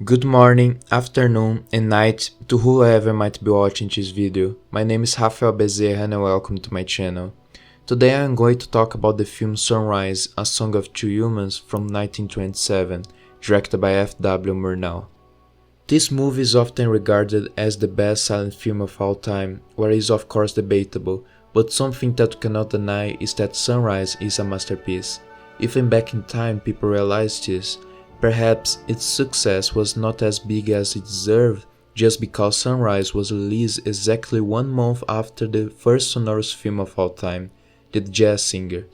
Good morning, afternoon and night to whoever might be watching this video. My name is Rafael Bezerra and welcome to my channel. Today I am going to talk about the film Sunrise, A Song of Two Humans from 1927, directed by F.W. Murnau. This movie is often regarded as the best silent film of all time, what is of course debatable, but something that we cannot deny is that Sunrise is a masterpiece. Even back in time people realized this. Perhaps its success was not as big as it deserved just because Sunrise was released exactly 1 month after the first sonorous film of all time, The Jazz Singer.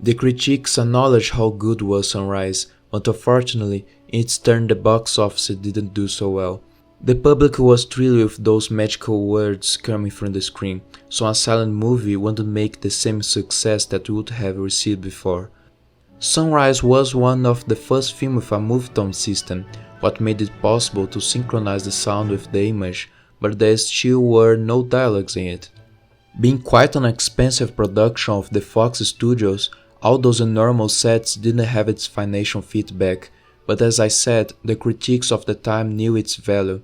The critics acknowledged how good was Sunrise, but unfortunately, in its turn the box office didn't do so well. The public was thrilled with those magical words coming from the screen, so a silent movie wouldn't make the same success that it would have received before. Sunrise was one of the first films with a move-tone system, what made it possible to synchronize the sound with the image, but there still were no dialogues in it. Being quite an expensive production of the Fox Studios, all those enormous sets didn't have its financial feedback, but as I said, the critics of the time knew its value.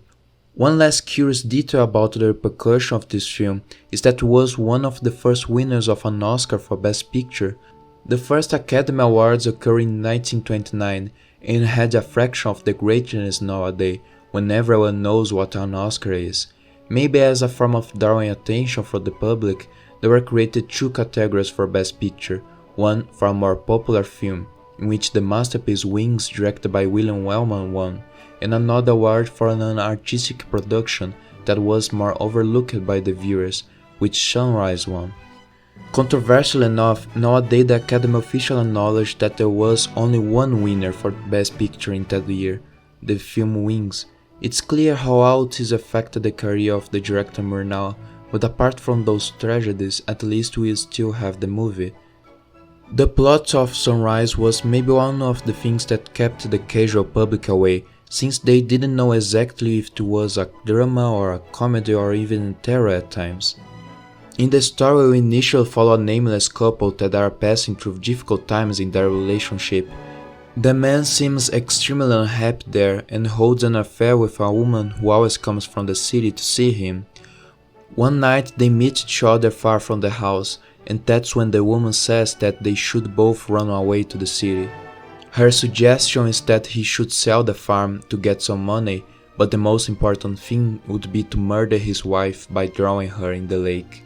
One last curious detail about the repercussion of this film is that it was one of the first winners of an Oscar for Best Picture. The first Academy Awards occurred in 1929 and had a fraction of the greatness nowadays when everyone knows what an Oscar is. Maybe as a form of drawing attention from the public, there were created 2 categories for Best Picture, one for a more popular film, in which the masterpiece Wings directed by William Wellman won, and another award for an artistic production that was more overlooked by the viewers, which Sunrise won. Controversial enough, nowadays the Academy officially acknowledged that there was only one winner for Best Picture in that year, the film Wings. It's clear how all this affected the career of the director Murnau, but apart from those tragedies, at least we still have the movie. The plot of Sunrise was maybe one of the things that kept the casual public away, since they didn't know exactly if it was a drama or a comedy or even terror at times. In the story we initially follow a nameless couple that are passing through difficult times in their relationship. The man seems extremely unhappy there and holds an affair with a woman who always comes from the city to see him. One night they meet each other far from the house, and that's when the woman says that they should both run away to the city. Her suggestion is that he should sell the farm to get some money, but the most important thing would be to murder his wife by drowning her in the lake.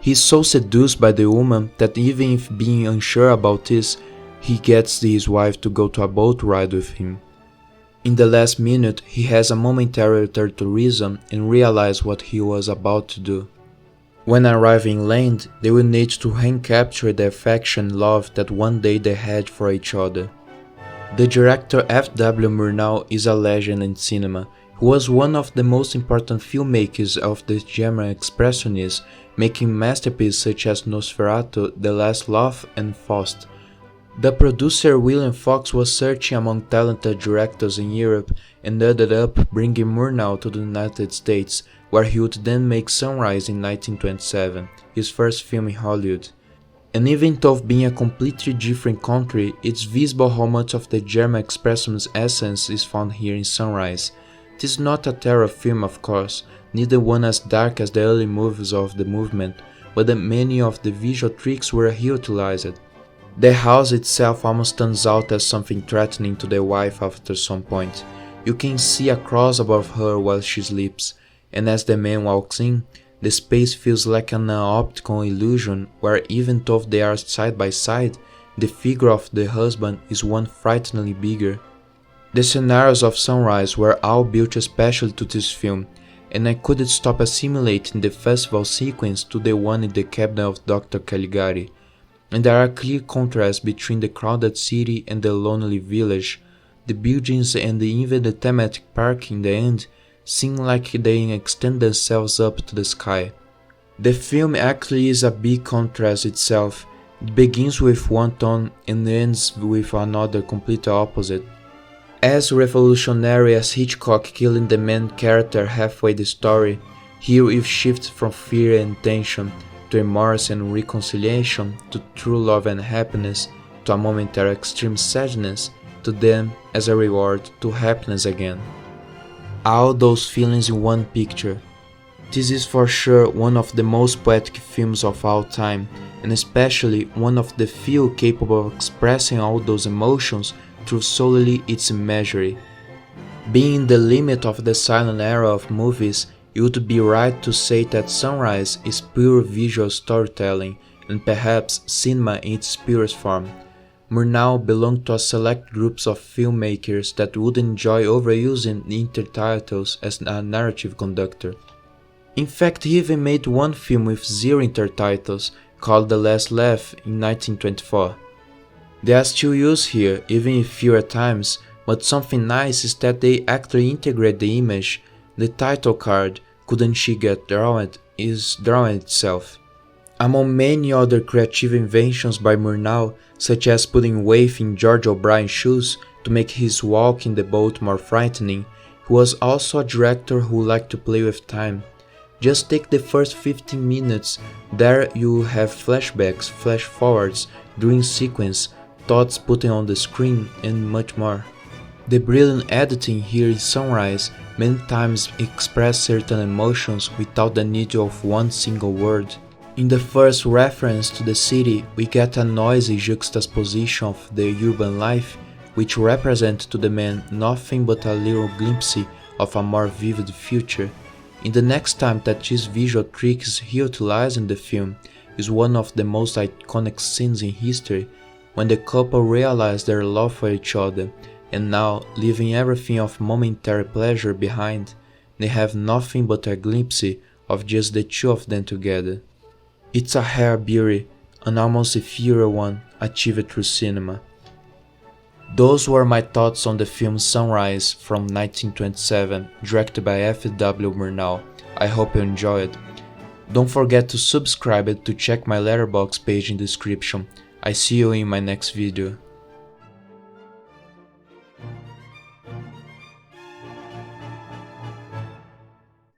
He's so seduced by the woman that even if being unsure about this, he gets his wife to go to a boat ride with him. In the last minute, he has a momentary return to reason and realizes what he was about to do. When arriving land, they will need to recapture the affection and love that one day they had for each other. The director F.W. Murnau is a legend in cinema. He was one of the most important filmmakers of the German Expressionists, making masterpieces such as Nosferatu, The Last Laugh and Faust. The producer William Fox was searching among talented directors in Europe and ended up bringing Murnau to the United States, where he would then make Sunrise in 1927, his first film in Hollywood. And even though being a completely different country, it's visible how much of the German Expressionist essence is found here in Sunrise. This is not a terror film, of course, neither one as dark as the early movies of the movement, but many of the visual tricks were utilized. The house itself almost turns out as something threatening to the wife after some point. You can see a cross above her while she sleeps, and as the man walks in, the space feels like an optical illusion where even though they are side by side, the figure of the husband is one frighteningly bigger. The scenarios of Sunrise were all built especially to this film, and I couldn't stop assimilating the festival sequence to the one in the cabinet of Dr. Caligari. And there are clear contrasts between the crowded city and the lonely village. The buildings and even the thematic park in the end seem like they extend themselves up to the sky. The film actually is a big contrast itself. It begins with one tone and ends with another completely opposite. As revolutionary as Hitchcock killing the main character halfway the story, here it shifts from fear and tension to remorse and reconciliation to true love and happiness to a momentary extreme sadness to them as a reward to happiness again. all those feelings in one picture. This is for sure one of the most poetic films of all time, and especially one of the few capable of expressing all those emotions through solely its imagery. Being in the limit of the silent era of movies, it would be right to say that Sunrise is pure visual storytelling and perhaps cinema in its purest form. Murnau belonged to a select group of filmmakers that would enjoy overusing intertitles as a narrative conductor. In fact, he even made one film with 0 intertitles, called The Last Laugh in 1924. They are still used here, even if fewer times, but something nice is that they actually integrate the image. The title card, "Couldn't She Get Drowned?" is drawn itself. Among many other creative inventions by Murnau, such as putting Wave in George O'Brien's shoes to make his walk in the boat more frightening, he was also a director who liked to play with time. Just take the first 15 minutes, there you have flashbacks, flash forwards, dream sequence, thoughts put on the screen, and much more. The brilliant editing here in Sunrise many times express certain emotions without the need of one single word. In the first reference to the city, we get a noisy juxtaposition of the urban life, which represents to the man nothing but a little glimpse of a more vivid future. In the next time that this visual trick is utilized in the film is one of the most iconic scenes in history, when the couple realize their love for each other, and now, leaving everything of momentary pleasure behind, they have nothing but a glimpse of just the two of them together. It's a rare beauty, an almost ethereal one, achieved through cinema. Those were my thoughts on the film Sunrise from 1927, directed by F.W. Murnau. I hope you enjoyed. Don't forget to subscribe to check my Letterboxd page in the description. I see you in my next video.